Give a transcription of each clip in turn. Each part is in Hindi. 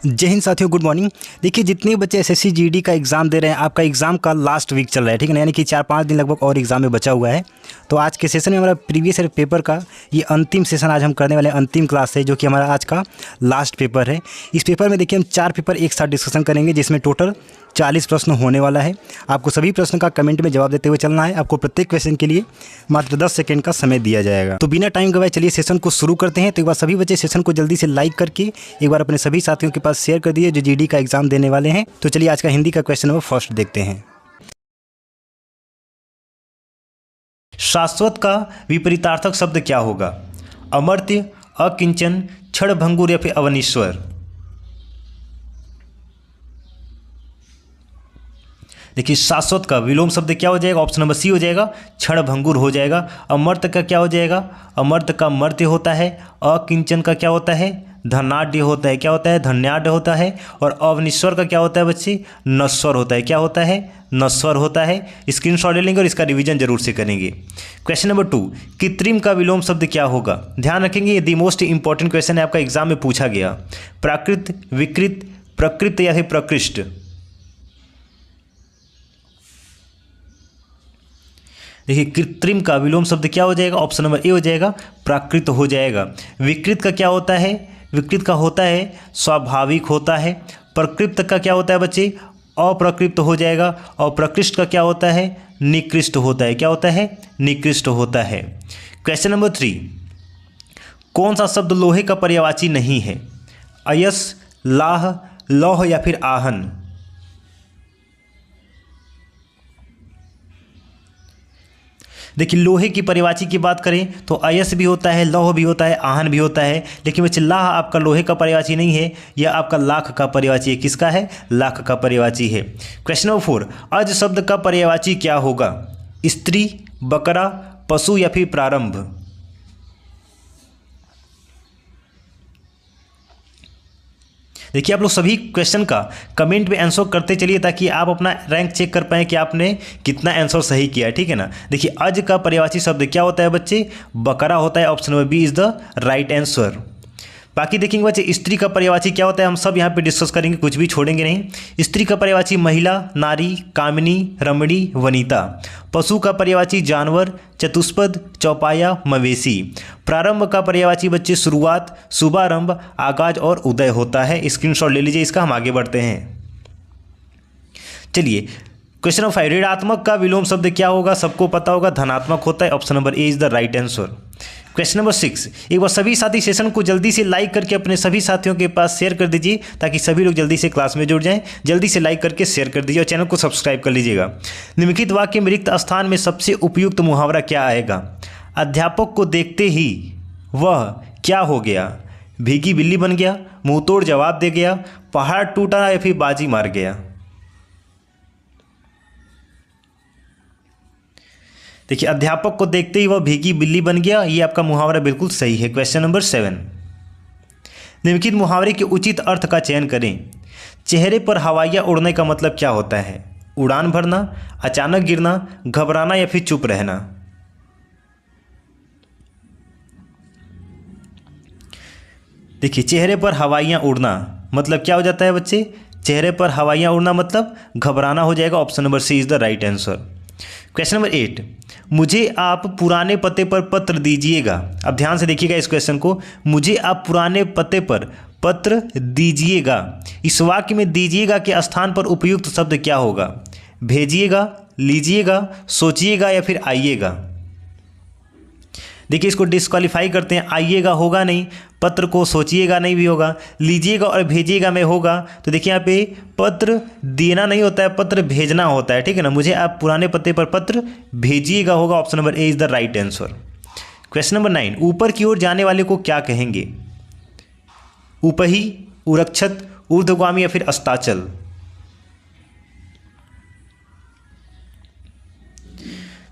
जय हिंद साथियों, गुड मॉर्निंग। देखिए, जितने बच्चे एसएससी जीडी का एग्ज़ाम दे रहे हैं, आपका एग्ज़ाम का लास्ट वीक चल रहा है, ठीक है ना, यानी कि 4-5 दिन लगभग और एग्ज़ाम में बचा हुआ है। तो आज के सेशन में हमारा प्रीवियस ईयर पेपर का ये अंतिम सेशन आज हम करने वाले हैं, अंतिम क्लास है, जो कि हमारा आज का लास्ट पेपर है। इस पेपर में देखिए हम 4 पेपर एक साथ डिस्कशन करेंगे, जिसमें टोटल 40 प्रश्न होने वाला है। आपको सभी प्रश्न का कमेंट में जवाब देते हुए चलना है। आपको प्रत्येक क्वेश्चन के लिए मात्र 10 सेकंड का समय दिया जाएगा। तो बिना टाइम गवाए चलिए सेशन को शुरू करते हैं। तो एक बार सभी बच्चे सेशन को जल्दी से लाइक करके एक बार अपने सभी साथियों के पास शेयर कर दिए जो जीडी का एग्जाम देने वाले हैं। तो चलिए आज का हिंदी का क्वेश्चन नंबर फर्स्ट देखते हैं। शाश्वत का विपरीतार्थक शब्द क्या होगा? अमर्त्य, अकिंचन, क्षणभंगुर या फिर अवनीश्वर। देखिए, शाश्वत का विलोम शब्द क्या हो जाएगा? ऑप्शन नंबर सी हो जाएगा, क्षणभंगुर हो जाएगा। अमर्त्य का क्या हो जाएगा? अमर्त्य का मर्त्य होता है। अकिंचन का क्या होता है? धनाढ्य होता है। क्या होता है? धन्याढ्य होता है। और अवनीश्वर का क्या होता है बच्चे? नश्वर होता है। क्या होता है? नश्वर होता है। स्क्रीनशॉट ले लेंगे और इसका रिवीजन जरूर से करेंगे। क्वेश्चन नंबर 2, कृत्रिम का विलोम शब्द क्या होगा? ध्यान रखेंगे, ये द मोस्ट इंपॉर्टेंट क्वेश्चन है, आपका एग्जाम में पूछा गया। प्राकृत, विकृत, प्रकृत या फिर प्रकृष्ट। देखिए, कृत्रिम का विलोम शब्द क्या हो जाएगा? ऑप्शन नंबर ए हो जाएगा, प्राकृत हो जाएगा। विकृत का क्या होता है? विकृत का होता है स्वाभाविक होता है। प्रकृत का क्या होता है बच्चे? अप्रकृत हो जाएगा। और प्रकृष्ट का क्या होता है? निकृष्ट होता है। क्या होता है? निकृष्ट होता है। क्वेश्चन नंबर 3, कौन सा शब्द लोहे का पर्यायवाची नहीं है? अयस, लाह, लौह या फिर आहन। देखिए, लोहे की पर्यायवाची की बात करें तो अयस भी होता है, लौह भी होता है, आहन भी होता है। लेकिन बच्चे लाह आपका लोहे का पर्यायवाची नहीं है, यह आपका लाख का पर्यायवाची है। किसका है? लाख का पर्यायवाची है। क्वेश्चन नंबर 4, अज शब्द का पर्यायवाची क्या होगा? स्त्री, बकरा, पशु या फिर प्रारंभ। देखिए, आप लोग सभी क्वेश्चन का कमेंट में आंसर करते चलिए, ताकि आप अपना रैंक चेक कर पाएँ कि आपने कितना आंसर सही किया है, ठीक है ना। देखिए, अज का पर्यायवाची शब्द क्या होता है बच्चे? बकरा होता है। Option number b is the right answer. बाकी देखेंगे बच्चे, स्त्री का पर्यायवाची क्या होता है, हम सब यहाँ पे डिस्कस करेंगे, कुछ भी छोड़ेंगे नहीं। स्त्री का पर्यायवाची महिला, नारी, कामिनी, रमणी, वनिता। पशु का पर्यायवाची जानवर, चतुष्पद, चौपाया, मवेशी। प्रारंभ का पर्यायवाची बच्चे शुरुआत, शुभारंभ, आगाज और उदय होता है। स्क्रीनशॉट ले लीजिए इसका, हम आगे बढ़ते हैं। चलिए, क्वेश्चन नंबर 5, ऋणात्मक का विलोम शब्द क्या होगा? सबको पता होगा, धनात्मक होता है। Option number A is the right answer. Question number 6, एक बार सभी साथी सेशन को जल्दी से लाइक करके अपने सभी साथियों के पास शेयर कर दीजिए, ताकि सभी लोग जल्दी से क्लास में जुड़ जाएं। जल्दी से लाइक करके शेयर कर दीजिए और चैनल को सब्सक्राइब कर लीजिएगा। निम्नलिखित वाक्य में रिक्त स्थान में सबसे उपयुक्त मुहावरा क्या आएगा? अध्यापक को देखते ही वह क्या हो गया? भीगी बिल्ली बन गया, मुंहतोड़ जवाब दे गया, पहाड़ टूटा या फिर बाजी मार गया। देखिए, अध्यापक को देखते ही वह भीगी बिल्ली बन गया, ये आपका मुहावरा बिल्कुल सही है। क्वेश्चन नंबर 7, निम्नलिखित मुहावरे के उचित अर्थ का चयन करें। चेहरे पर हवाइयाँ उड़ने का मतलब क्या होता है? उड़ान भरना, अचानक गिरना, घबराना या फिर चुप रहना। देखिए, चेहरे पर हवाइयाँ उड़ना मतलब क्या हो जाता है बच्चे? चेहरे पर हवाइयाँ उड़ना मतलब घबराना हो जाएगा। Option number C is the right answer. Question number 8, मुझे आप पुराने पते पर पत्र दीजिएगा। अब ध्यान से देखिएगा इस क्वेश्चन को। मुझे आप पुराने पते पर पत्र दीजिएगा, इस वाक्य में दीजिएगा के स्थान पर उपयुक्त शब्द क्या होगा? भेजिएगा, लीजिएगा, सोचिएगा या फिर आइएगा। देखिए, इसको डिस्क्वालीफाई करते हैं। आइएगा होगा नहीं, पत्र को सोचिएगा नहीं भी होगा, लीजिएगा और भेजिएगा में होगा। तो देखिए, यहाँ पे पत्र देना नहीं होता है, पत्र भेजना होता है, ठीक है ना। मुझे आप पुराने पते पर पत्र भेजिएगा होगा। Option number A is the right answer. Question number 9, ऊपर की ओर जाने वाले को क्या कहेंगे? उपही, उरक्षत, ऊर्ध्वगामी या फिर अस्ताचल।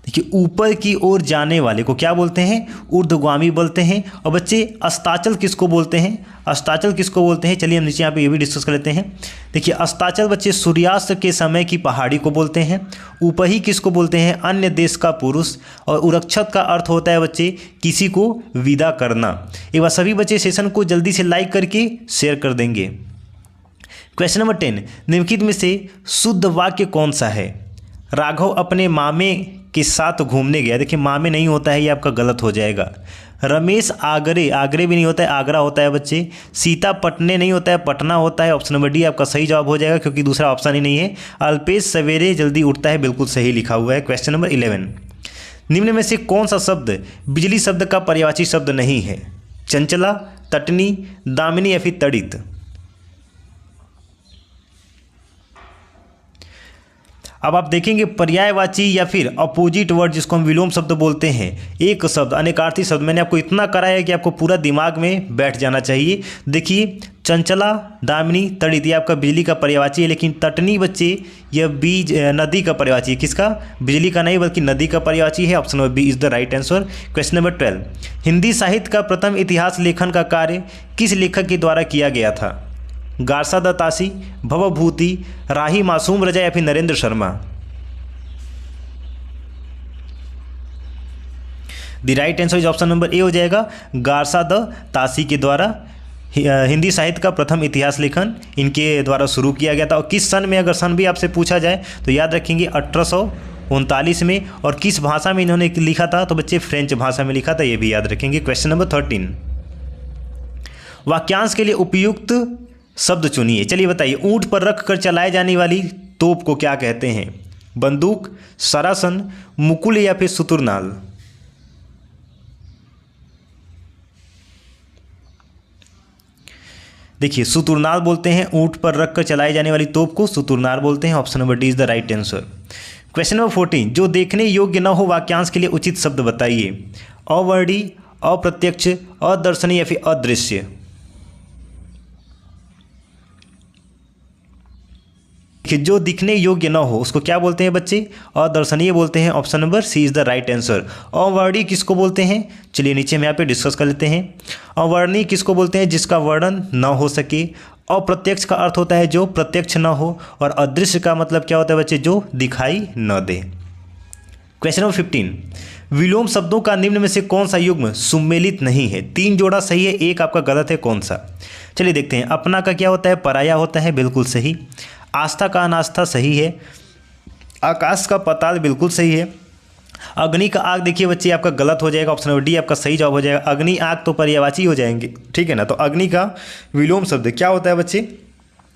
देखिए, ऊपर की ओर जाने वाले को क्या बोलते हैं? ऊर्ध्वगामी बोलते हैं। और बच्चे, अस्ताचल किसको बोलते हैं? अस्ताचल किसको बोलते हैं? चलिए हम नीचे यहाँ पे ये भी डिस्कस कर लेते हैं। देखिए, अस्ताचल बच्चे सूर्यास्त के समय की पहाड़ी को बोलते हैं। उपही किसको बोलते हैं? अन्य देश का पुरुष। और उरक्षत का अर्थ होता है बच्चे किसी को विदा करना। एक बार सभी बच्चे सेशन को जल्दी से लाइक करके शेयर कर देंगे। क्वेश्चन नंबर 10, निम्नलिखित में से शुद्ध वाक्य कौन सा है? राघव अपने मामे के साथ घूमने गया। देखिए मामे नहीं होता है, ये आपका गलत हो जाएगा। रमेश आगरे, आगरे भी नहीं होता है, आगरा होता है बच्चे। सीता पटने नहीं होता है, पटना होता है। ऑप्शन नंबर डी आपका सही जवाब हो जाएगा, क्योंकि दूसरा ऑप्शन ही नहीं है। अल्पेश सवेरे जल्दी उठता है, बिल्कुल सही लिखा हुआ है। क्वेश्चन नंबर 11, निम्न में से कौन सा शब्द बिजली शब्द का पर्यायवाची शब्द नहीं है? चंचला, तटनी, दामिनी या फिर तड़ित? अब आप देखेंगे पर्यायवाची या फिर अपोजिट वर्ड, जिसको हम विलोम शब्द बोलते हैं, एक शब्द अनेकार्थी शब्द। मैंने आपको इतना कराया है कि आपको पूरा दिमाग में बैठ जाना चाहिए। देखिए चंचला, दामिनी, तड़ित ये आपका बिजली का पर्यायवाची है, लेकिन तटनी बच्चे यह बीज नदी का पर्यायवाची है। किसका? बिजली का नहीं बल्कि नदी का पर्यायवाची है। Option number b is the right answer. Question number 12, Hindi साहित्य का प्रथम इतिहास लेखन का कार्य किस लेखक के द्वारा किया गया था? गारसा दत्तासी, भवभूति, राही मासूम रजा या फिर Narendra Sharma? The right answer is option number ए हो जाएगा, गारसा दत्तासी के द्वारा हिंदी साहित्य का प्रथम इतिहास लेखन इनके द्वारा शुरू किया गया था। और किस सन में, अगर सन भी आपसे पूछा जाए तो याद रखेंगे 1839 में। और किस भाषा में इन्होंने लिखा था? तो बच्चे फ्रेंच भाषा में लिखा था, ये भी याद रखेंगे। क्वेश्चन नंबर 13, वाक्यांश के लिए उपयुक्त शब्द चुनिए। चलिए बताइए, ऊंट पर रख कर चलाए जाने वाली तोप को क्या कहते हैं? बंदूक, सरासन, मुकुल या फिर सुतुरनाल? देखिए सुतुरनाल बोलते हैं, ऊंट पर रख कर चलाई जाने वाली तोप को सुतुरनाल बोलते हैं। Option number D is the right answer. Question number 14, जो देखने योग्य न हो वाक्यांश के लिए उचित शब्द बताइए। अवर्णी, अप्रत्यक्ष, अदर्शनीय या फिर अदृश्य? जो दिखने योग्य न हो उसको क्या बोलते हैं बच्चे? अदर्शनीय बोलते हैं। Option number C is the right answer. अवर्णी किसको बोलते हैं? चलिए नीचे में यहाँ पे डिस्कस कर लेते हैं। अवर्णी किसको बोलते हैं? जिसका वर्णन न हो सके। अप्रत्यक्ष का अर्थ होता है जो प्रत्यक्ष न हो, और अदृश्य का मतलब क्या होता है बच्चे? जो दिखाई न दे। क्वेश्चन नंबर 15, विलोम शब्दों का निम्न में से कौन सा युग्म सुमेलित नहीं है? 3 जोड़ा सही है, एक आपका गलत है, कौन सा? चलिए देखते हैं। अपना का क्या होता है? पराया होता है, बिल्कुल सही। आस्था का अनास्था सही है। आकाश का पाताल बिल्कुल सही है। अग्नि का आग देखिए बच्चे आपका गलत हो जाएगा। ऑप्शन नंबर डी आपका सही जवाब हो जाएगा। अग्नि आग तो पर्यायवाची हो जाएंगे, ठीक है ना। तो अग्नि का विलोम शब्द क्या होता है बच्चे?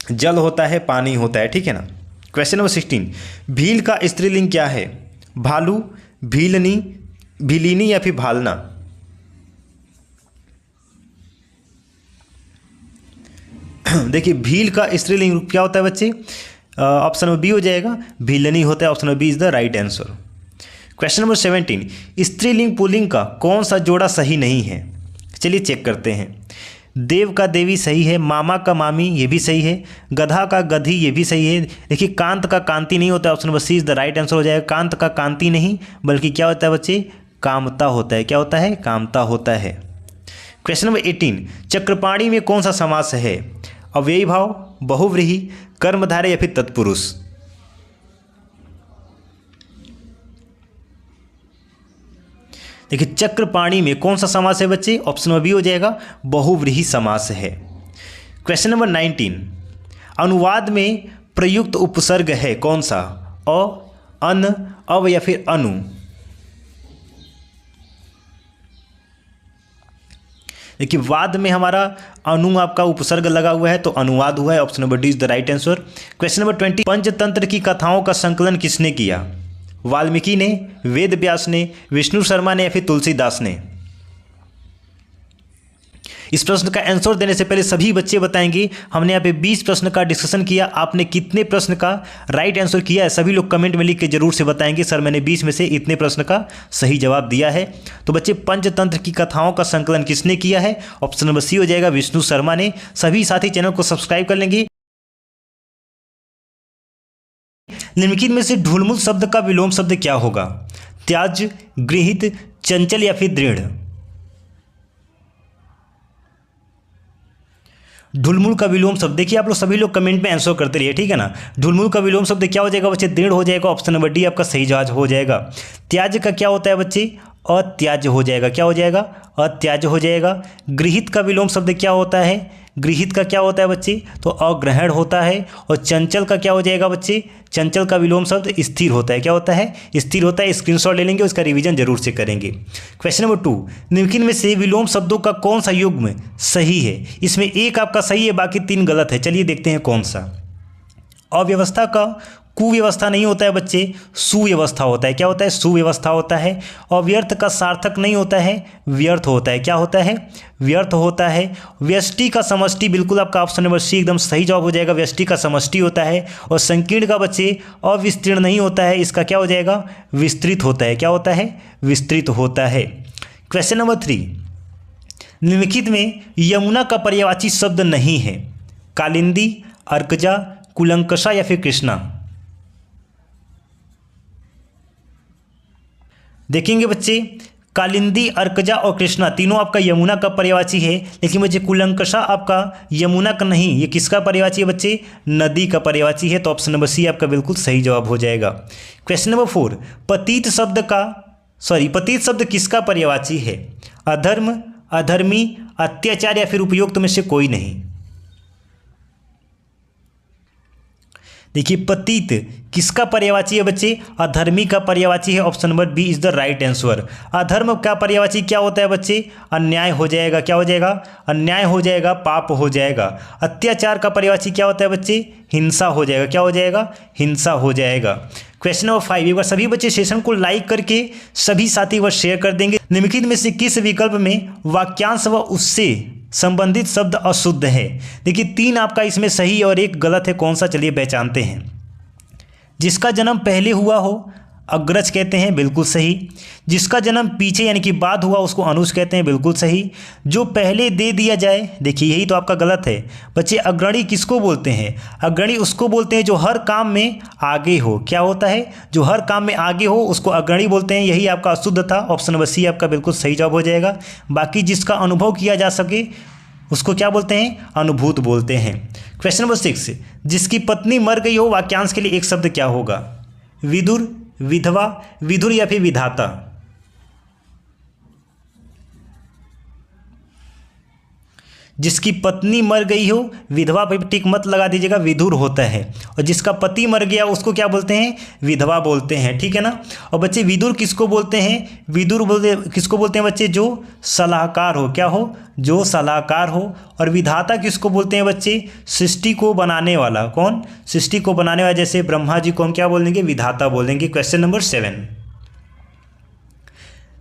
जल होता है, पानी होता है, ठीक है ना। क्वेश्चन नंबर 16, भील का स्त्रीलिंग क्या है? भालू, भीलनी, भीलिनी या फिर भालना? देखिए भील का स्त्रीलिंग क्या होता है बच्चे? ऑप्शन नंबर बी हो जाएगा, भीलनी होता है। Option number b is the right answer. Question number 17, स्त्रीलिंग पुल्लिंग का कौन सा जोड़ा सही नहीं है? चलिए चेक करते हैं। देव का देवी सही है, मामा का मामी ये भी सही है, गधा का गधी ये भी सही है। देखिए कांत का कांति नहीं होता है। Option number C is the right answer हो जाएगा। कांत का कांति नहीं बल्कि क्या होता है बच्चे? कामता होता है। क्या होता है? कामता होता है। क्वेश्चन नंबर 18, चक्रपाणी में कौन सा समास है? अव्ययी भाव, बहुव्रीहि, कर्मधारय या फिर तत्पुरुष? देखिए चक्रपाणी में कौन सा समास है बच्चे? ऑप्शन नंबर बी हो जाएगा, बहुव्रीहि समास है। क्वेश्चन नंबर 19, अनुवाद में प्रयुक्त उपसर्ग है कौन सा? अ, अन, अव या फिर अनु? देखिए वाद में हमारा अनु आपका उपसर्ग लगा हुआ है तो अनुवाद हुआ है। Option number D is the right answer. Question number 20, Panchatantra की कथाओं का संकलन किसने किया? वाल्मीकि ने, वेद व्यास ने, विष्णु शर्मा ने या फिर तुलसीदास ने? इस प्रश्न का आंसर देने से पहले सभी बच्चे बताएंगे। हमने यहाँ पे 20 प्रश्न का डिस्कशन किया, आपने कितने प्रश्न का राइट आंसर किया है? सभी लोग कमेंट में लिख के जरूर से बताएंगे सर मैंने 20 में से इतने प्रश्न का सही जवाब दिया है। तो बच्चे पंचतंत्र की कथाओं का संकलन किसने किया है? ऑप्शन नंबर सी हो जाएगा, विष्णु शर्मा ने। सभी साथी चैनल को सब्सक्राइब कर लेंगे। निम्नलिखित में से ढुलमुल शब्द का विलोम शब्द क्या होगा? त्याज, गृहीत, चंचल या फिर दृढ़? ढुलमुल का विलोम शब्द देखिए आप लोग सभी लोग कमेंट में आंसर करते रहिए, ठीक है ना। ढुलमुल का विलोम शब्द क्या हो जाएगा बच्चे? दृढ़ हो जाएगा। ऑप्शन नंबर डी आपका सही जवाब हो जाएगा। त्याज का क्या होता है बच्चे? अत्याज हो जाएगा। क्या हो जाएगा? अत्याज हो जाएगा। गृहीत का विलोम शब्द क्या होता है? गृहीत का क्या होता है बच्चे, तो अग्रहण होता है। और चंचल का क्या हो जाएगा बच्चे, चंचल का विलोम शब्द स्थिर होता है। क्या होता है, स्थिर होता है। स्क्रीनशॉट ले लेंगे, उसका रिवीजन जरूर से करेंगे। क्वेश्चन नंबर 2, निम्नलिखित में से विलोम शब्दों का कौन सा युग्म सही है। इसमें एक आपका सही है, बाकी 3 गलत है। चलिए देखते हैं कौन सा। अव्यवस्था का कुव्यवस्था नहीं होता है बच्चे, सुव्यवस्था होता है। क्या होता है, सुव्यवस्था होता है। अव्यर्थ का सार्थक नहीं होता है, व्यर्थ होता है। क्या होता है, व्यर्थ होता है। व्यष्टि का समष्टि, बिल्कुल आपका ऑप्शन नंबर सी एकदम सही जवाब हो जाएगा। व्यष्टि का समष्टि होता है। और संकीर्ण का बच्चे अविस्तीर्ण नहीं होता है, इसका क्या हो जाएगा, विस्तृत होता है। क्या होता है, विस्तृत होता है। क्वेश्चन नंबर 3, निम्नलिखित में यमुना का पर्यायवाची शब्द नहीं है। कालिंदी, अर्कजा, कुलंकषा या फिर कृष्णा। देखेंगे बच्चे, कालिंदी, अर्कजा और कृष्णा तीनों आपका यमुना का पर्यायवाची है, लेकिन बच्चे कुलंकषा आपका यमुना का नहीं, ये किसका पर्यायवाची है बच्चे, नदी का पर्यायवाची है। तो ऑप्शन नंबर सी आपका बिल्कुल सही जवाब हो जाएगा। क्वेश्चन नंबर 4, पतित शब्द किसका पर्यायवाची है। अधर्म, अधर्मी, अत्याचार या फिर उपयुक्त में से कोई नहीं। देखिए, पतित किसका पर्यायवाची है बच्चे, अधर्मी का पर्यायवाची है। Option number b is the right answer. अधर्म का पर्यायवाची क्या होता है बच्चे, अन्याय हो जाएगा। क्या हो जाएगा, अन्याय हो जाएगा, पाप हो जाएगा। अत्याचार का पर्यायवाची क्या होता है बच्चे, हिंसा हो जाएगा। क्या हो जाएगा, हिंसा हो जाएगा। क्वेश्चन नंबर 5, एक बार सभी बच्चे सेशन को लाइक करके सभी साथी व शेयर कर देंगे। निम्नलिखित में से किस विकल्प में वाक्यांश व उससे संबंधित शब्द अशुद्ध है। देखिए, 3 आपका इसमें सही और 1 गलत है। कौन सा, चलिए पहचानते हैं। जिसका जन्म पहले हुआ हो अग्रज कहते हैं, बिल्कुल सही। जिसका जन्म पीछे यानी कि बाद हुआ उसको अनुज कहते हैं, बिल्कुल सही। जो पहले दे दिया जाए, देखिए यही तो आपका गलत है बच्चे। अग्रणी किसको बोलते हैं, अग्रणी उसको बोलते हैं जो हर काम में आगे हो। क्या होता है, जो हर काम में आगे हो उसको अग्रणी बोलते हैं। यही आपका अशुद्ध था। ऑप्शन नंबर सी आपका बिल्कुल सही जवाब हो जाएगा। बाकी जिसका अनुभव किया जा सके उसको क्या बोलते हैं, अनुभूत बोलते हैं। क्वेश्चन नंबर 6, जिसकी पत्नी मर गई हो, वाक्यांश के लिए एक शब्द क्या होगा। विदुर, विधवा, विधुर या फिर विधाता। जिसकी पत्नी मर गई हो, विधवा पे टिक मत लगा दीजिएगा, विधुर होता है। और जिसका पति मर गया उसको क्या बोलते हैं, विधवा बोलते हैं। ठीक है ना। और बच्चे विदुर किसको बोलते हैं, विदुर किसको बोलते हैं बच्चे, जो सलाहकार हो। क्या हो, जो सलाहकार हो। और विधाता किसको बोलते हैं बच्चे, सृष्टि को बनाने वाला। कौन, सृष्टि को बनाने वाला। जैसे ब्रह्मा जी को हम क्या बोलेंगे, विधाता बोलेंगे। क्वेश्चन नंबर 7,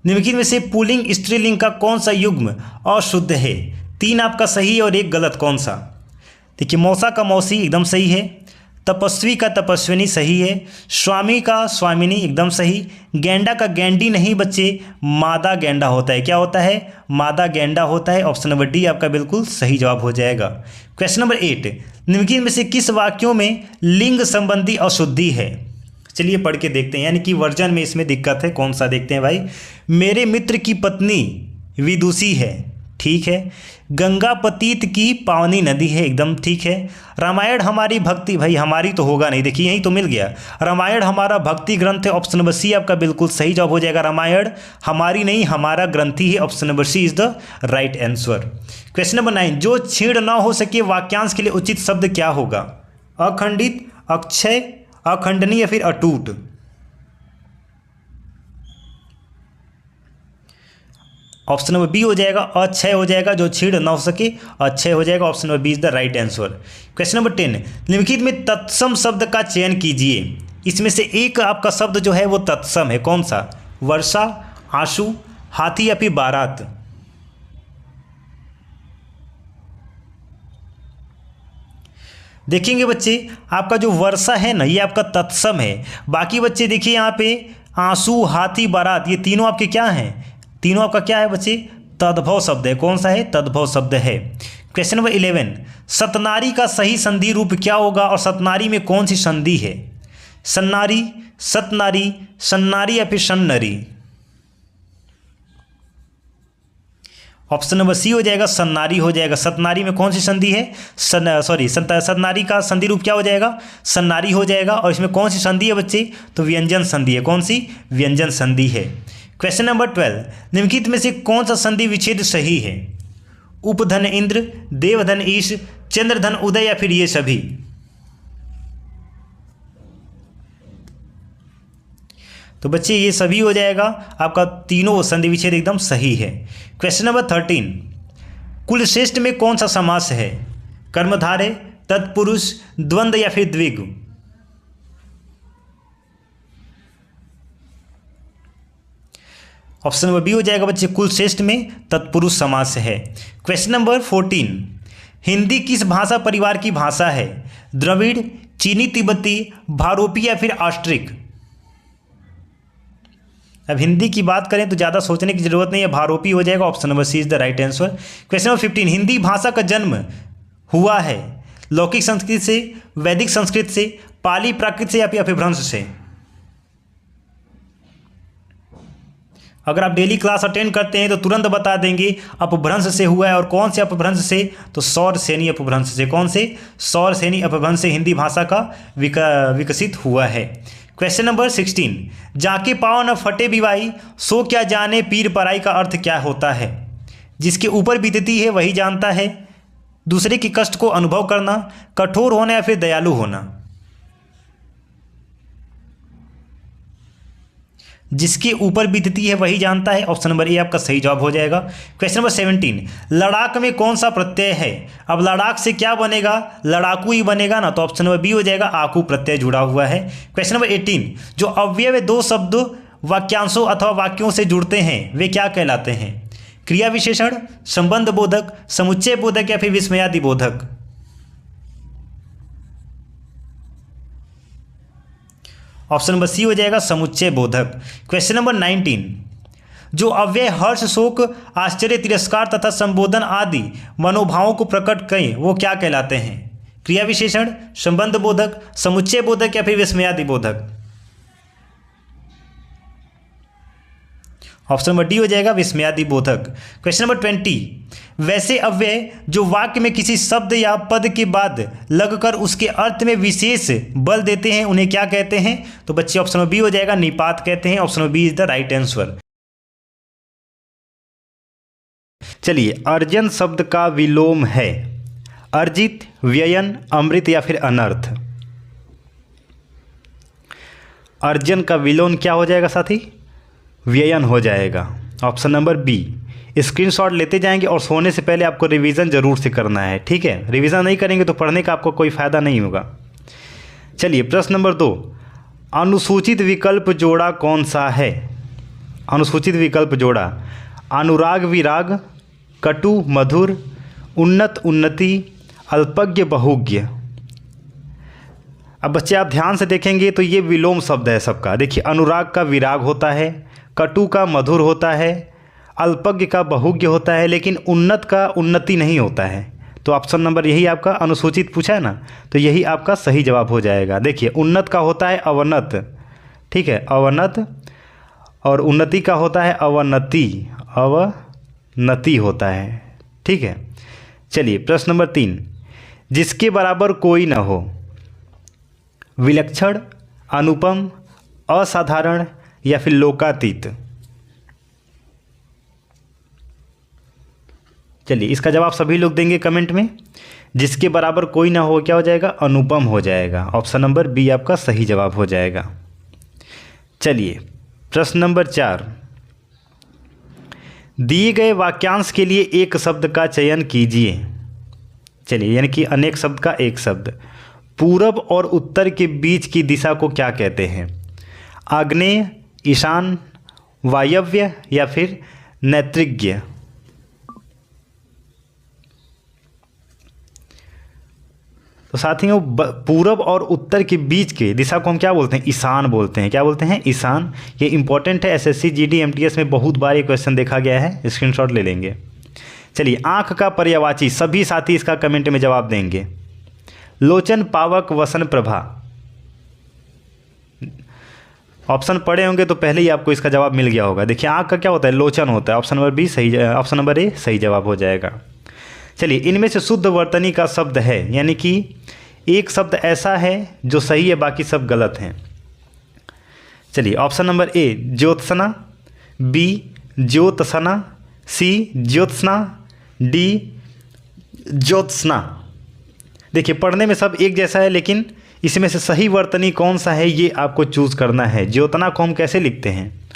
निम्नलिखित में से पुल्लिंग स्त्रीलिंग का कौन सा युग्म अशुद्ध है। 3 आपका सही और 1 गलत। कौन सा, देखिए, मौसा का मौसी एकदम सही है। तपस्वी का तपस्विनी सही है। स्वामी का स्वामिनी एकदम सही। गेंडा का गेंडी नहीं बच्चे, मादा गेंडा होता है। क्या होता है, मादा गेंडा होता है। ऑप्शन नंबर डी आपका बिल्कुल सही जवाब हो जाएगा। क्वेश्चन नंबर 8, निम्नलिखित में से किस वाक्यों में लिंग संबंधी अशुद्धि है। चलिए पढ़ के देखते हैं, यानी कि वर्जन में इसमें दिक्कत है। कौन सा देखते हैं भाई। मेरे मित्र की पत्नी विदुषी है, ठीक है। गंगा पतीत की पावनी नदी है, एकदम ठीक है। रामायण हमारी भक्ति, भाई हमारी तो होगा नहीं, देखिए यही तो मिल गया। रामायण हमारा भक्ति ग्रंथ है। ऑप्शन नंबर सी आपका बिल्कुल सही जवाब हो जाएगा। रामायण हमारी नहीं, हमारा ग्रंथ ही है। Option number C is the right answer. Question number 9, जो छीड़ ना हो सके, वाक्यांश के लिए उचित शब्द क्या होगा। अखंडित, अक्षय, अखंडनीय या फिर अटूट। ऑप्शन नंबर बी हो जाएगा, अक्षय हो जाएगा। जो छीड़ ना हो सके, अक्षय हो जाएगा। Option number b is the right answer. Question number 10, निम्नलिखित में तत्सम शब्द का चयन कीजिए। इसमें से एक आपका शब्द जो है वो तत्सम है। कौन सा, वर्षा, आंसू, हाथी या फिर बारात। देखेंगे बच्चे, आपका जो वर्षा है ना, ये आपका तत्सम है। बाकी बच्चे देखिए यहाँ पे आंसू, हाथी, बारात, ये तीनों आपके क्या हैं, तीनों आपका क्या है बच्चे, तद्भव शब्द है। कौन सा है, तद्भव शब्द है। क्वेश्चन नंबर 11, सतनारी का सही संधि रूप क्या होगा और सतनारी में कौन सी संधि है। सन्नारी, सतनारी, सन्नारी या फिर सन्नरी। ऑप्शन नंबर सी हो जाएगा, सन्नारी हो जाएगा। सतनारी में कौन सी संधि है, सतनारी का संधि रूप क्या हो जाएगा, सन्नारी हो जाएगा। और इसमें कौन सी संधि है बच्चे, तो व्यंजन संधि है। कौन सी, व्यंजन संधि है। क्वेश्चन नंबर 12, निम्नलिखित में से कौन सा संधि विच्छेद सही है। उपधन इंद्र, देवधन ईश, चंद्रधन उदय या फिर ये सभी? तो बच्चे ये सभी हो जाएगा आपका, तीनों संधि विच्छेद एकदम सही है। क्वेश्चन नंबर 13, कुलश्रेष्ठ में कौन सा समास है? कर्मधारय, तत्पुरुष, द्वंद्व या फिर द्विगु? ऑप्शन नंबर बी हो जाएगा बच्चे, कुलश्रेष्ठ में तत्पुरुष समास है। क्वेश्चन नंबर 14, हिंदी किस भाषा परिवार की भाषा है? द्रविड़, चीनी तिब्बती, भारोपी या फिर ऑस्ट्रिक? अब हिंदी की बात करें तो ज़्यादा सोचने की जरूरत नहीं है, भारोपी हो जाएगा। Option number C is the right answer. Question number 15, Hindi भाषा का जन्म हुआ है लौकिक संस्कृत से, वैदिक संस्कृत से, पाली प्राकृत से या फिर अपभ्रंश से? अगर आप डेली क्लास अटेंड करते हैं तो तुरंत बता देंगे अपभ्रंश से हुआ है। और कौन से अपभ्रंश से? तो सौरसेनी अपभ्रंश से। कौन से? सौरसेनी अपभ्रंश से हिंदी भाषा का विकसित हुआ है। क्वेश्चन नंबर 16, जाके पाओ न फटे बिवाई, सो क्या जाने पीर पराई का अर्थ क्या होता है? जिसके ऊपर बीतती है वही जानता है, दूसरे के कष्ट को अनुभव करना, कठोर होना या फिर दयालु होना? जिसके ऊपर बीतती है वही जानता है। ऑप्शन नंबर ए आपका सही जवाब हो जाएगा। क्वेश्चन नंबर 17, लड़ाक में कौन सा प्रत्यय है? अब लड़ाक से क्या बनेगा? लड़ाकू ही बनेगा ना, तो ऑप्शन नंबर बी हो जाएगा, आकू प्रत्यय जुड़ा हुआ है। क्वेश्चन नंबर 18, जो अव्यय दो शब्द वाक्यांशों अथवा वाक्यों से जुड़ते हैं वे क्या कहलाते हैं? क्रिया विशेषण, संबंध बोधक, समुच्चय बोधक या फिर विस्मयादि बोधक? ऑप्शन नंबर सी हो जाएगा, समुच्चय बोधक। क्वेश्चन नंबर 19, जो अव्यय हर्ष, शोक, आश्चर्य, तिरस्कार तथा संबोधन आदि मनोभावों को प्रकट करें वो क्या कहलाते हैं? क्रिया विशेषण, संबंध बोधक, समुच्चय बोधक या फिर विस्मयादि बोधक? ऑप्शन नंबर डी हो जाएगा, विस्मयादि बोधक। क्वेश्चन नंबर 20, वैसे अव्यय जो वाक्य में किसी शब्द या पद के बाद लगकर उसके अर्थ में विशेष बल देते हैं उन्हें क्या कहते हैं? तो बच्चे ऑप्शन नंबर बी हो जाएगा, निपात कहते हैं। Option number b is the right answer. चलिए, अर्जन शब्द का विलोम है अर्जित, व्ययन, अमृत या फिर अनर्थ? अर्जन का विलोम क्या हो जाएगा साथी? व्ययन हो जाएगा। Option number B. स्क्रीनशॉट लेते जाएंगे और सोने से पहले आपको रिवीजन जरूर से करना है, ठीक है? रिवीजन नहीं करेंगे तो पढ़ने का आपको कोई फ़ायदा नहीं होगा। चलिए, प्रश्न नंबर 2, अनुसूचित विकल्प जोड़ा कौन सा है? अनुसूचित विकल्प जोड़ा, अनुराग विराग, कटु मधुर, उन्नत उन्नति, अल्पज्ञ बहुज्ञ? अब बच्चे आप ध्यान से देखेंगे तो ये विलोम शब्द है सबका। देखिए, अनुराग का विराग होता है, कटु का मधुर होता है, अल्पज्ञ का बहुज्ञ होता है, लेकिन उन्नत का उन्नति नहीं होता है। तो ऑप्शन नंबर यही आपका अनुसूचित पूछा है ना, तो यही आपका सही जवाब हो जाएगा। देखिए, उन्नत का होता है अवनत, ठीक है, अवनत, और उन्नति का होता है अवनति, अवनति होता है, ठीक है। चलिए, प्रश्न नंबर 3, जिसके बराबर कोई न हो, विलक्षण, अनुपम, असाधारण या फिर लोकातीत? चलिए, इसका जवाब सभी लोग देंगे कमेंट में। जिसके बराबर कोई ना हो क्या हो जाएगा? अनुपम हो जाएगा। ऑप्शन नंबर बी आपका सही जवाब हो जाएगा। चलिए, प्रश्न नंबर 4, दिए गए वाक्यांश के लिए एक शब्द का चयन कीजिए। चलिए, यानी कि अनेक शब्द का एक शब्द। पूरब और उत्तर के बीच की दिशा को क्या कहते हैं? आग्नेय, ईशान, वायव्य या फिर नैत्रिज्ञ? तो साथियों, पूरब और उत्तर के बीच के दिशा को हम क्या बोलते हैं? ईशान बोलते हैं। क्या बोलते हैं? ईशान। ये इंपॉर्टेंट है, एसएससी जीडी एमटीएस में बहुत बार ये क्वेश्चन देखा गया है, स्क्रीनशॉट ले लेंगे। चलिए, आँख का पर्यायवाची, सभी साथी इसका कमेंट में जवाब देंगे। लोचन, पावक, वसन, प्रभा? ऑप्शन पढ़े होंगे तो पहले ही आपको इसका जवाब मिल गया होगा। देखिए, आँख का क्या होता है? लोचन होता है। ऑप्शन नंबर बी सही, ऑप्शन नंबर ए सही जवाब हो जाएगा। चलिए, इनमें से शुद्ध वर्तनी का शब्द है, यानी कि एक शब्द ऐसा है जो सही है, बाकी सब गलत हैं। चलिए, ऑप्शन नंबर ए ज्योत्सना, बी ज्योतसना, सी ज्योत्सना, डी ज्योत्सना। देखिए पढ़ने में सब एक जैसा है, लेकिन इसमें से सही वर्तनी कौन सा है ये आपको चूज करना है। ज्योतना को हम कैसे लिखते हैं?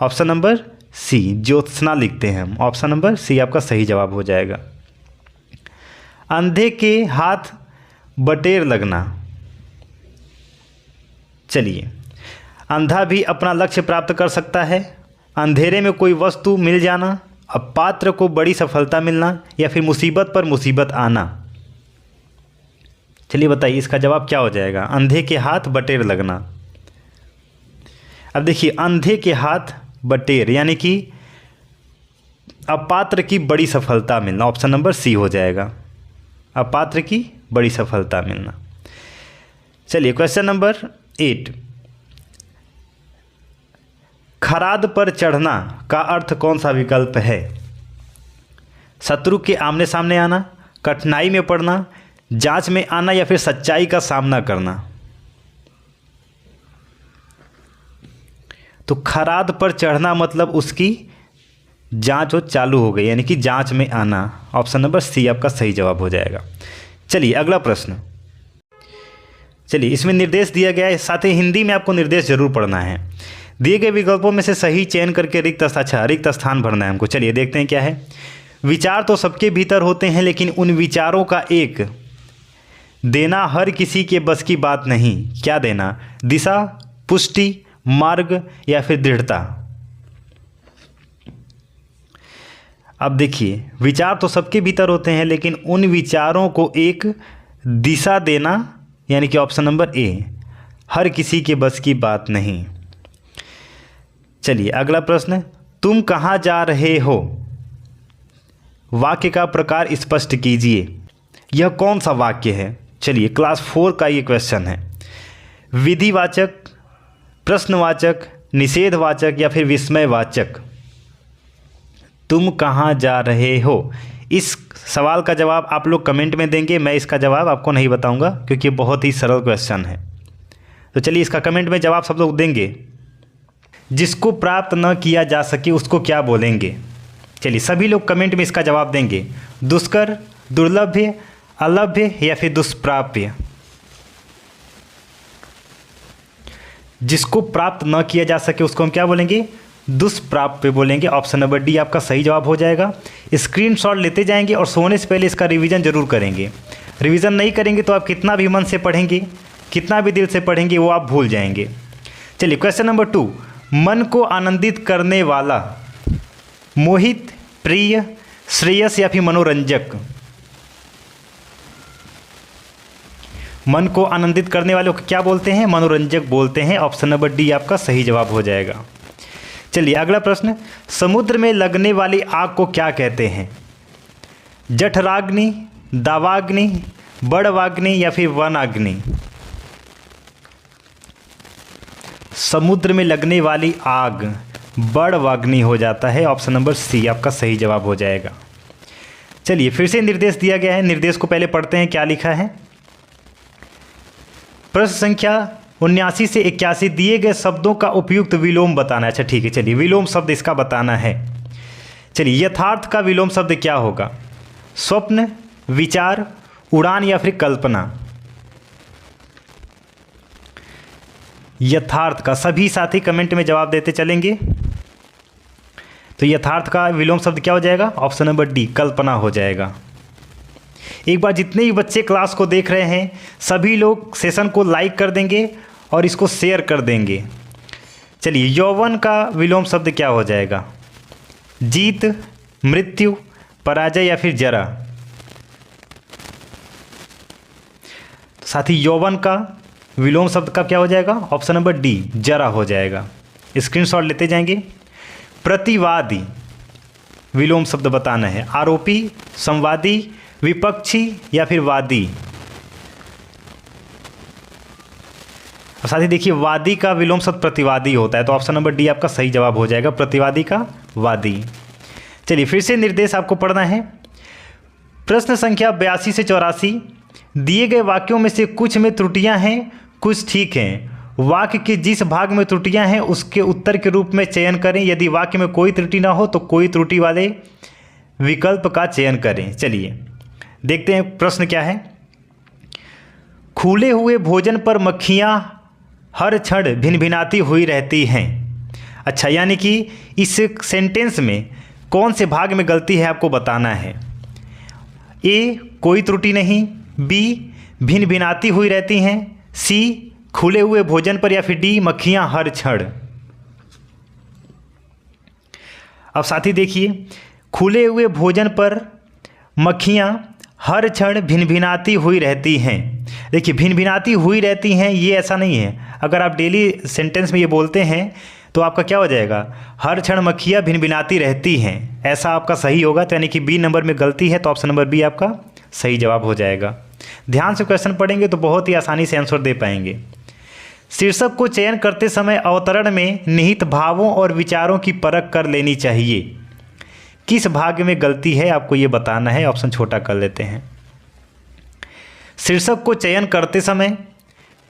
ऑप्शन नंबर सी, ज्योत्सना लिखते हैं हम। ऑप्शन नंबर सी आपका सही जवाब हो जाएगा। अंधे के हाथ बटेर लगना। चलिए, अंधा भी अपना लक्ष्य प्राप्त कर सकता है, अंधेरे में कोई वस्तु मिल जाना, अब पात्र को बड़ी सफलता मिलना, या फिर मुसीबत पर मुसीबत आना। चलिए बताइए इसका जवाब क्या हो जाएगा? अंधे के हाथ बटेर लगना। अब देखिए, अंधे के हाथ बटेर यानी कि अपात्र की बड़ी सफलता मिलना। ऑप्शन नंबर सी हो जाएगा, अपात्र की बड़ी सफलता मिलना। चलिए क्वेश्चन नंबर 8, खराद पर चढ़ना का अर्थ कौन सा विकल्प है? शत्रु के आमने सामने आना, कठिनाई में पड़ना, जांच में आना, या फिर सच्चाई का सामना करना। तो खराद पर चढ़ना मतलब उसकी जांच हो चालू हो गई, यानी कि जांच में आना। ऑप्शन नंबर सी आपका सही जवाब हो जाएगा। चलिए अगला प्रश्न। चलिए, इसमें निर्देश दिया गया है, साथ ही हिंदी में आपको निर्देश जरूर पढ़ना है। दिए गए विकल्पों में से सही चयन करके रिक्त स्थान भरना है हमको। चलिए देखते हैं क्या है। विचार तो सबके भीतर होते हैं, लेकिन उन विचारों का एक देना हर किसी के बस की बात नहीं। क्या देना? दिशा, पुष्टि, मार्ग, या फिर दृढ़ता। अब देखिए, विचार तो सबके भीतर होते हैं, लेकिन उन विचारों को एक दिशा देना, यानी कि ऑप्शन नंबर ए, हर किसी के बस की बात नहीं। चलिए अगला प्रश्न, तुम कहाँ जा रहे हो? वाक्य का प्रकार स्पष्ट कीजिए। यह कौन सा वाक्य है? चलिए क्लास 4 का ये क्वेश्चन है। विधिवाचक, प्रश्नवाचक, निषेधवाचक, या फिर विस्मयवाचक। तुम कहाँ जा रहे हो, इस सवाल का जवाब आप लोग कमेंट में देंगे। मैं इसका जवाब आपको नहीं बताऊंगा क्योंकि बहुत ही सरल क्वेश्चन है। तो चलिए इसका कमेंट में जवाब सब लोग देंगे। जिसको प्राप्त न किया जा सके उसको क्या बोलेंगे? चलिए सभी लोग कमेंट में इसका जवाब देंगे। दुष्कर, दुर्लभ्य, अलभ्य, या फिर दुष्प्राप्य। जिसको प्राप्त न किया जा सके उसको हम क्या बोलेंगे? दुष्प्राप्य बोलेंगे। ऑप्शन नंबर डी आपका सही जवाब हो जाएगा। स्क्रीनशॉट लेते जाएंगे और सोने से पहले इसका रिवीजन जरूर करेंगे। रिवीजन नहीं करेंगे तो आप कितना भी मन से पढ़ेंगे, कितना भी दिल से पढ़ेंगे, वो आप भूल जाएंगे। चलिए क्वेश्चन नंबर 2, मन को आनंदित करने वाला, मोहित, प्रिय, श्रेयस, या फिर मनोरंजक। मन को आनंदित करने वाले को क्या बोलते हैं? मनोरंजक बोलते हैं। ऑप्शन नंबर डी आपका सही जवाब हो जाएगा। चलिए अगला प्रश्न, समुद्र में लगने वाली आग को क्या कहते हैं? जठराग्नि, दावाग्नि, बड़वाग्नि, या फिर वनाग्नि। समुद्र में लगने वाली आग बड़वाग्नि हो जाता है। ऑप्शन नंबर सी आपका सही जवाब हो जाएगा। चलिए फिर से निर्देश दिया गया है, निर्देश को पहले पढ़ते हैं क्या लिखा है। प्रश्न संख्या 79 से 81 दिए गए शब्दों का उपयुक्त विलोम बताना है। अच्छा ठीक है, चलिए विलोम शब्द इसका बताना है। चलिए यथार्थ का विलोम शब्द क्या होगा? स्वप्न, विचार, उड़ान, या फिर कल्पना। यथार्थ का सभी साथी कमेंट में जवाब देते चलेंगे। तो यथार्थ का विलोम शब्द क्या हो जाएगा? ऑप्शन नंबर डी, कल्पना हो जाएगा। एक बार जितने भी बच्चे क्लास को देख रहे हैं सभी लोग सेशन को लाइक कर देंगे और इसको शेयर कर देंगे। चलिए यौवन का विलोम शब्द क्या हो जाएगा? जीत, मृत्यु, पराजय, या फिर जरा। तो साथी यौवन का विलोम शब्द का क्या हो जाएगा? ऑप्शन नंबर डी, जरा हो जाएगा। स्क्रीनशॉट लेते जाएंगे। प्रतिवादी विलोम शब्द बताना है। आरोपी, संवादी, विपक्षी, या फिर वादी। और साथ ही देखिए वादी का विलोम शब्द प्रतिवादी होता है, तो ऑप्शन नंबर डी आपका सही जवाब हो जाएगा, प्रतिवादी का वादी। चलिए फिर से निर्देश आपको पढ़ना है। प्रश्न संख्या 82 से 84 दिए गए वाक्यों में से कुछ में त्रुटियां हैं, कुछ ठीक हैं। वाक्य के जिस भाग में त्रुटियां हैं उसके उत्तर के रूप में चयन करें। यदि वाक्य में कोई त्रुटि ना हो तो कोई त्रुटि वाले विकल्प का चयन करें। चलिए देखते हैं प्रश्न क्या है। खुले हुए भोजन पर मक्खियाँ हर क्षण भिनभिनाती हुई रहती हैं। अच्छा, यानी कि इस सेंटेंस में कौन से भाग में गलती है आपको बताना है। ए, कोई त्रुटि नहीं, बी, भिनभिनाती हुई रहती हैं, सी, खुले हुए भोजन पर, या फिर डी, मक्खियाँ हर क्षण। अब साथी देखिए, खुले हुए भोजन पर मक्खियाँ हर क्षण भिनभिनाती हुई रहती हैं। देखिए, भिनभिनाती हुई रहती हैं, ये ऐसा नहीं है। अगर आप डेली सेंटेंस में ये बोलते हैं तो आपका क्या हो जाएगा, हर क्षण मक्खियाँ भिनभिनाती रहती हैं, ऐसा आपका सही होगा। तो यानी कि बी नंबर में गलती है, तो ऑप्शन नंबर बी आपका सही जवाब हो जाएगा। ध्यान से क्वेश्चन पढ़ेंगे तो बहुत ही आसानी से आंसर दे पाएंगे। शीर्षक को चयन करते समय अवतरण में निहित भावों और विचारों की परख कर लेनी चाहिए। किस भाग में गलती है आपको ये बताना है। ऑप्शन छोटा कर लेते हैं। शीर्षक को चयन करते समय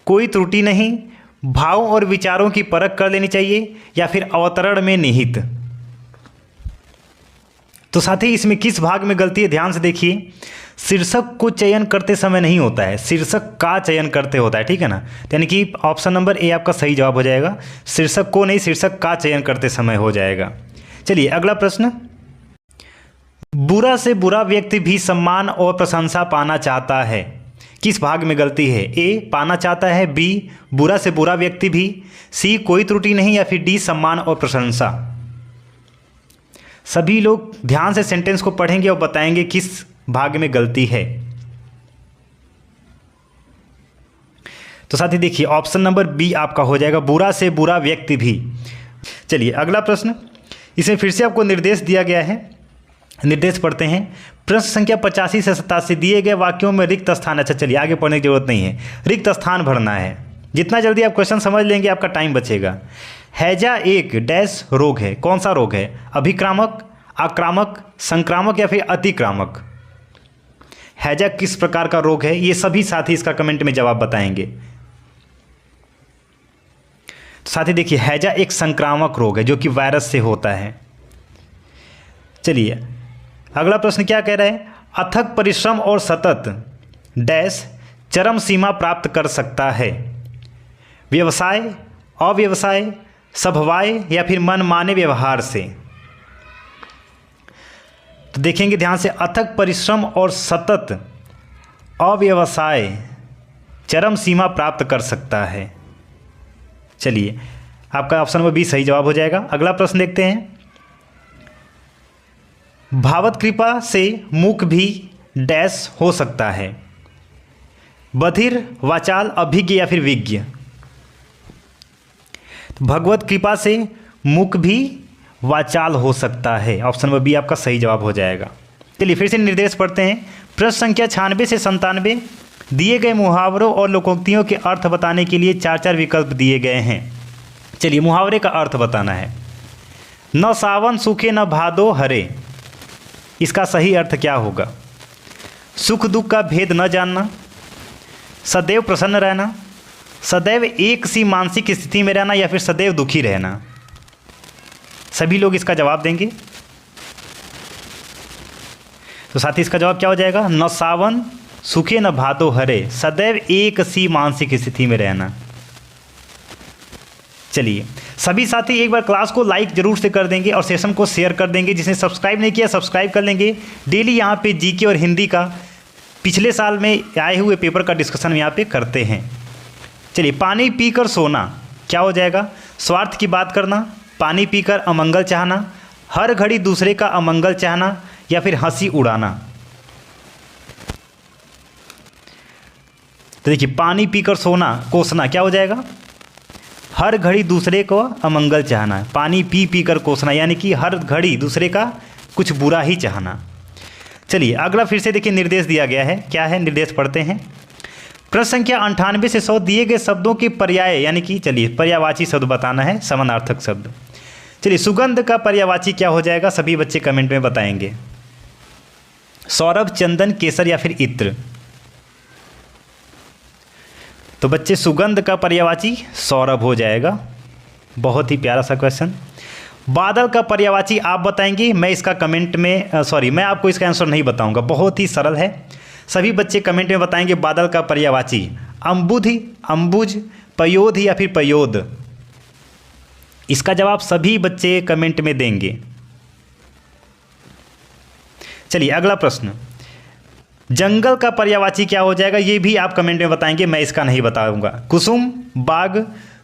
कोई त्रुटि नहीं, भावों और विचारों की परख कर लेनी चाहिए, या फिर अवतरण में निहित। तो साथी इसमें किस भाग में गलती है, ध्यान से देखिए। शीर्षक को चयन करते समय नहीं होता है, शीर्षक का चयन करते होता है, ठीक है ना। यानी कि ऑप्शन नंबर ए आपका सही जवाब हो जाएगा। शीर्षक को नहीं, शीर्षक का चयन करते समय हो जाएगा। चलिए अगला प्रश्न। बुरा से बुरा व्यक्ति भी सम्मान और प्रशंसा पाना चाहता है। किस भाग में गलती है। ए, पाना चाहता है, बी, बुरा से बुरा व्यक्ति भी, सी, कोई त्रुटि नहीं, या फिर डी, सम्मान और प्रशंसा। सभी लोग ध्यान से सेंटेंस को पढ़ेंगे और बताएंगे किस भाग में गलती है। तो साथी देखिए, ऑप्शन नंबर बी आपका हो जाएगा, बुरा से बुरा व्यक्ति भी। चलिए अगला प्रश्न। इसमें फिर से आपको निर्देश दिया गया है, निर्देश पढ़ते हैं। प्रश्न संख्या 85 से 87 दिए गए वाक्यों में रिक्त स्थान। अच्छा चलिए आगे पढ़ने की जरूरत नहीं है, रिक्त स्थान भरना है। जितना जल्दी आप क्वेश्चन समझ लेंगे आपका टाइम बचेगा। हैजा एक डैश रोग है। कौन सा रोग है। अभिक्रामक, आक्रामक, संक्रामक, या फिर अतिक्रामक। हैजा किस प्रकार का रोग है, ये सभी साथी इसका कमेंट में जवाब बताएंगे। तो साथी देखिए, हैजा एक संक्रामक रोग है जो कि वायरस से होता है। चलिए अगला प्रश्न क्या कह रहा है। अथक परिश्रम और सतत डैश चरम सीमा प्राप्त कर सकता है। व्यवसाय, अव्यवसाय, स्वभाव, या फिर मनमाने व्यवहार से। तो देखेंगे ध्यान से, अथक परिश्रम और सतत अव्यवसाय चरम सीमा प्राप्त कर सकता है। चलिए आपका ऑप्शन नंबर बी सही जवाब हो जाएगा। अगला प्रश्न देखते हैं। भावत कृपा से मुख भी डैश हो सकता है। बधिर, वाचाल, अभिज्ञ, या फिर विज्ञ। तो भगवत कृपा से मुख भी वाचाल हो सकता है। ऑप्शन नंबर बी आपका सही जवाब हो जाएगा। चलिए फिर से निर्देश पढ़ते हैं। प्रश्न संख्या 96 से 97 दिए गए मुहावरों और लोकोक्तियों के अर्थ बताने के लिए 4 विकल्प दिए गए हैं। चलिए मुहावरे का अर्थ बताना है। न सावन सूखे न भादो हरे, इसका सही अर्थ क्या होगा। सुख दुख का भेद न जानना, सदैव प्रसन्न रहना, सदैव एक सी मानसिक स्थिति में रहना, या फिर सदैव दुखी रहना। सभी लोग इसका जवाब देंगे। तो साथ ही इसका जवाब क्या हो जाएगा। न सावन सूखे न भादो हरे, सदैव एक सी मानसिक स्थिति में रहना। चलिए सभी साथी एक बार क्लास को लाइक जरूर से कर देंगे और सेशन को शेयर कर देंगे। जिसने सब्सक्राइब नहीं किया सब्सक्राइब कर लेंगे। डेली यहाँ पे जीके और हिंदी का पिछले साल में आए हुए पेपर का डिस्कशन यहाँ पे करते हैं। चलिए पानी पीकर सोना क्या हो जाएगा। स्वार्थ की बात करना, पानी पीकर अमंगल चाहना, हर घड़ी दूसरे का अमंगल चाहना, या फिर हंसी उड़ाना। तो देखिए पानी पीकर सोना कोसना क्या हो जाएगा। हर घड़ी दूसरे को अमंगल चाहना, पानी पी पी कर कोसना, यानी कि हर घड़ी दूसरे का कुछ बुरा ही चाहना। चलिए अगला फिर से देखिए निर्देश दिया गया है, क्या है निर्देश पढ़ते हैं। प्रश्न संख्या 98 से 100 दिए गए शब्दों के पर्याय, यानी कि चलिए पर्यायवाची शब्द बताना है, समानार्थक शब्द। चलिए सुगंध का पर्यायवाची क्या हो जाएगा, सभी बच्चे कमेंट में बताएंगे। सौरभ, चंदन, केसर, या फिर इत्र। तो बच्चे सुगंध का पर्यायवाची सौरभ हो जाएगा। बहुत ही प्यारा सा क्वेश्चन। बादल का पर्यायवाची आप बताएंगे, मैं इसका कमेंट में मैं आपको इसका आंसर नहीं बताऊंगा, बहुत ही सरल है। सभी बच्चे कमेंट में बताएंगे बादल का पर्यायवाची अम्बुधि, अम्बुज, पयोध या फिर पयोद। इसका जवाब सभी बच्चे कमेंट में देंगे। चलिए अगला प्रश्न, जंगल का पर्यायवाची क्या हो जाएगा, ये भी आप कमेंट में बताएंगे, मैं इसका नहीं बताऊंगा। कुसुम, बाग,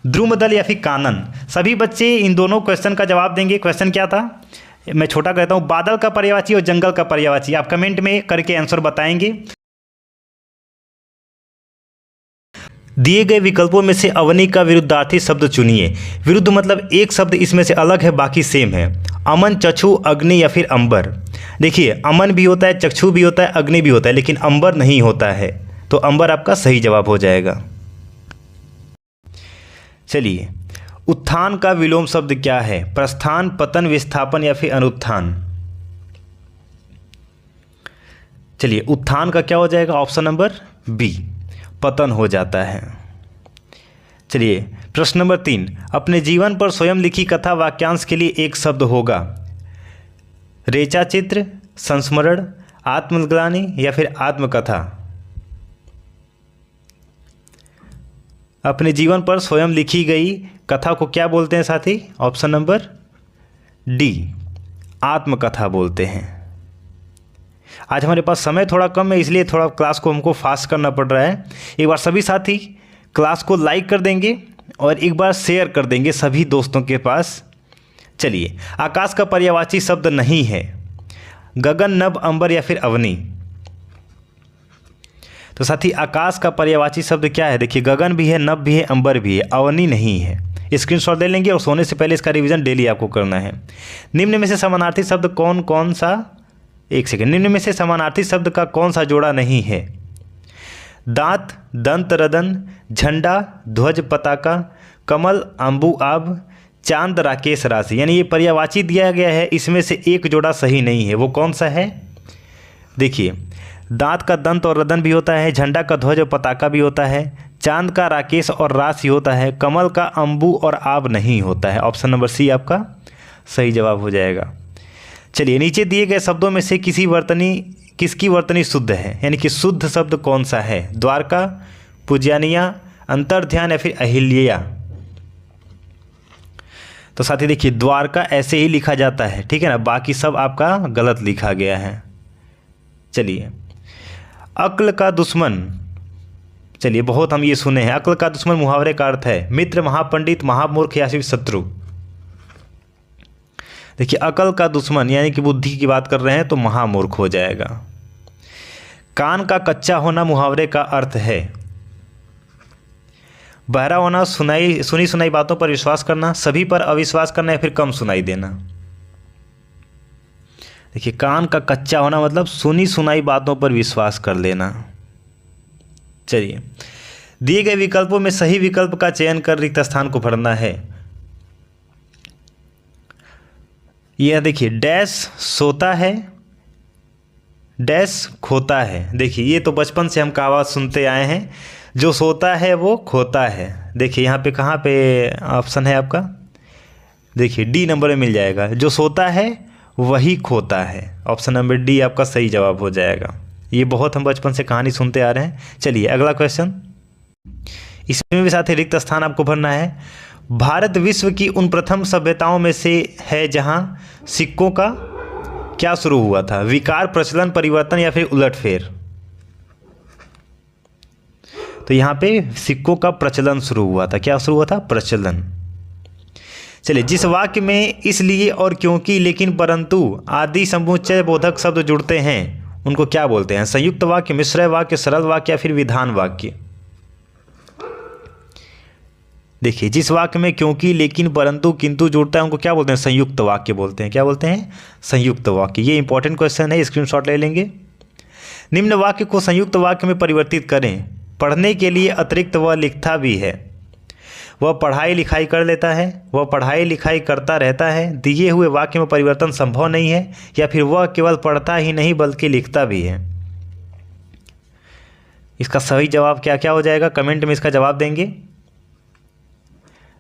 द्रुमदल या फिर कानन। सभी बच्चे इन दोनों क्वेश्चन का जवाब देंगे। क्वेश्चन क्या था, मैं छोटा कहता हूँ, बादल का पर्यायवाची और जंगल का पर्यायवाची आप कमेंट में करके आंसर बताएंगे। दिए गए विकल्पों में से अवनी का विरुद्धार्थी शब्द चुनिए। विरुद्ध मतलब एक शब्द इसमें से अलग है, बाकी सेम है। अमन, चक्षु, अग्नि या फिर अंबर। देखिए अमन भी होता है, चक्षु भी होता है, अग्नि भी होता है, लेकिन अंबर नहीं होता है, तो अंबर आपका सही जवाब हो जाएगा। चलिए, उत्थान का विलोम शब्द क्या है, प्रस्थान, पतन, विस्थापन या फिर अनुत्थान। चलिए उत्थान का क्या हो जाएगा, ऑप्शन नंबर बी, पतन हो जाता है। चलिए प्रश्न नंबर 3, अपने जीवन पर स्वयं लिखी कथा वाक्यांश के लिए एक शब्द होगा। रेचा चित्र, संस्मरण, आत्मग्लानि या फिर आत्मकथा। अपने जीवन पर स्वयं लिखी गई कथा को क्या बोलते हैं साथी, ऑप्शन नंबर डी, आत्मकथा बोलते हैं। आज हमारे पास समय थोड़ा कम है, इसलिए थोड़ा क्लास को हमको फास्ट करना पड़ रहा है। एक बार सभी साथी क्लास को लाइक कर देंगे और एक बार शेयर कर देंगे सभी दोस्तों के पास। चलिए, आकाश का पर्यायवाची शब्द नहीं है, गगन, नभ, अंबर या फिर अवनी। तो साथी आकाश का पर्यायवाची शब्द क्या है, देखिए गगन भी है, नभ भी है, अंबर भी है, अवनी नहीं है। स्क्रीनशॉट ले लेंगे और सोने से पहले इसका रिवीजन डेली आपको करना है। निम्न में से समानार्थी शब्द कौन कौन सा, एक सेकेंड, निम्न में से समानार्थी शब्द का कौन सा जोड़ा नहीं है। दांत, दंत, रदन, झंडा, ध्वज, पताका, कमल, अम्बु, आब, चांद, राकेश, राशि। यानी ये पर्यायवाची दिया गया है, इसमें से एक जोड़ा सही नहीं है, वो कौन सा है। देखिए दांत का दंत और रदन भी होता है, झंडा का ध्वज और पताका भी होता है, चांद का राकेश और राशि होता है, कमल का अम्बु और आब नहीं होता है। ऑप्शन नंबर सी आपका सही जवाब हो जाएगा। चलिए, नीचे दिए गए शब्दों में से किसकी वर्तनी शुद्ध है, यानी कि शुद्ध शब्द कौन सा है। द्वारका, पूज्यानिया, अंतर्ध्यान या फिर अहिल्या। तो साथी देखिए द्वारका ऐसे ही लिखा जाता है, ठीक है ना, बाकी सब आपका गलत लिखा गया है। चलिए, अक्ल का दुश्मन, चलिए बहुत हम ये सुने हैं, अक्ल का दुश्मन मुहावरे का अर्थ है मित्र, महापंडित, महामूर्ख या फिर शत्रु। देखिए अकल का दुश्मन यानी कि बुद्धि की बात कर रहे हैं तो महामूर्ख हो जाएगा। कान का कच्चा होना मुहावरे का अर्थ है बहरा होना, सुनी सुनाई बातों पर विश्वास करना, सभी पर अविश्वास करना या फिर कम सुनाई देना। देखिए कान का कच्चा होना मतलब सुनी सुनाई बातों पर विश्वास कर लेना। चलिए, दिए गए विकल्पों में सही विकल्प का चयन कर रिक्त स्थान को भरना है। यह देखिए डैश सोता है, डैश खोता है। देखिए ये तो बचपन से हम कहावत सुनते आए हैं, जो सोता है वो खोता है। देखिए यहाँ पे कहाँ पे ऑप्शन है आपका, देखिए डी नंबर में मिल जाएगा, जो सोता है वही खोता है। ऑप्शन नंबर डी आपका सही जवाब हो जाएगा। ये बहुत हम बचपन से कहानी सुनते आ रहे हैं। चलिए अगला क्वेश्चन, इसमें भी साथ ही रिक्त स्थान आपको भरना है। भारत विश्व की उन प्रथम सभ्यताओं में से है जहां सिक्कों का क्या शुरू हुआ था, विकार, प्रचलन, परिवर्तन या फिर उलटफेर। तो यहाँ पे सिक्कों का प्रचलन शुरू हुआ था। क्या शुरू हुआ था, प्रचलन। चलिए, जिस वाक्य में इसलिए और क्योंकि, लेकिन, परंतु आदि समुच्चय बोधक शब्द जुड़ते हैं उनको क्या बोलते हैं, संयुक्त वाक्य, मिश्र वाक्य, सरल वाक्य या फिर विधान वाक्य। देखिए जिस वाक्य में क्योंकि, लेकिन, परंतु, किंतु जुड़ता है उनको क्या बोलते हैं, संयुक्त वाक्य बोलते हैं। क्या बोलते हैं, संयुक्त वाक्य। ये इंपॉर्टेंट क्वेश्चन है, स्क्रीनशॉट ले लेंगे। निम्न वाक्य को संयुक्त वाक्य में परिवर्तित करें। पढ़ने के लिए अतिरिक्त वह लिखता भी है, वह पढ़ाई लिखाई कर लेता है, वह पढ़ाई लिखाई करता रहता है, दिए हुए वाक्य में परिवर्तन संभव नहीं है, या फिर वह केवल पढ़ता ही नहीं बल्कि लिखता भी है। इसका सही जवाब क्या क्या हो जाएगा, कमेंट में इसका जवाब देंगे।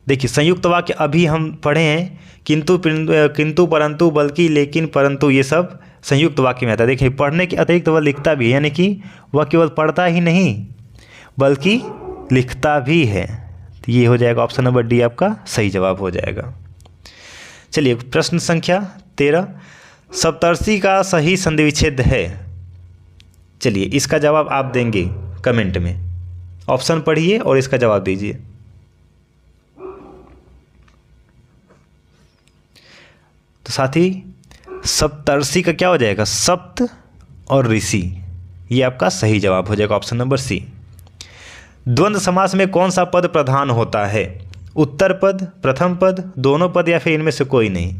देखिए संयुक्त वाक्य अभी हम पढ़े हैं, किंतु परंतु बल्कि लेकिन परंतु, ये सब संयुक्त वाक्य में आता है। देखिए पढ़ने के अतिरिक्त वह लिखता भी है, यानी कि वह केवल पढ़ता ही नहीं बल्कि लिखता भी है। तो ये हो जाएगा ऑप्शन नंबर डी आपका सही जवाब हो जाएगा। चलिए प्रश्न संख्या 13, सप्तर्षि का सही संधि विच्छेद है। चलिए इसका जवाब आप देंगे कमेंट में, ऑप्शन पढ़िए और इसका जवाब दीजिए। तो साथी सप्तर्षि का क्या हो जाएगा, सप्त और ऋषि, ये आपका सही जवाब हो जाएगा ऑप्शन नंबर सी। द्वंद्व समास में कौन सा पद प्रधान होता है, उत्तर पद, प्रथम पद, दोनों पद या फिर इनमें से कोई नहीं।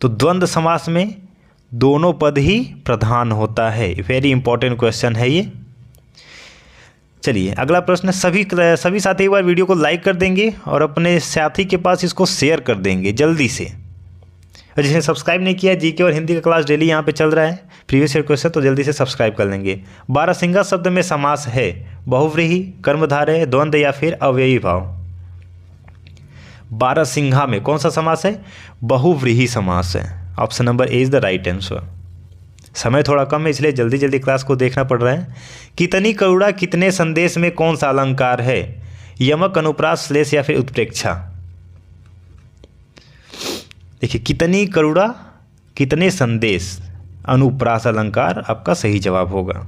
तो द्वंद्व समास में दोनों पद ही प्रधान होता है। वेरी इंपॉर्टेंट क्वेश्चन है ये। चलिए अगला प्रश्न, सभी साथी एक बार वीडियो को लाइक कर देंगे और अपने साथी के पास इसको शेयर कर देंगे जल्दी से। और जिसने सब्सक्राइब नहीं किया, जीके और हिंदी का क्लास डेली यहाँ पे चल रहा है, प्रीवियस ईयर क्वेश्चन, तो जल्दी से सब्सक्राइब कर लेंगे। बारहसिंगा शब्द में समास है बहुव्रीहि, कर्मधारय, द्वंद्व या फिर अव्ययी भाव। बारहसिंगा में कौन सा समास है, बहुव्रीहि समास है। Option number A is the right answer. समय थोड़ा कम है इसलिए जल्दी जल्दी क्लास को देखना पड़ रहा है। कितनी करुणा कितने संदेश में कौन सा अलंकार है, यमक, अनुप्रास, श्लेष या फिर उत्प्रेक्षा। देखिए कितनी करुणा कितने संदेश, अनुप्रास अलंकार आपका सही जवाब होगा।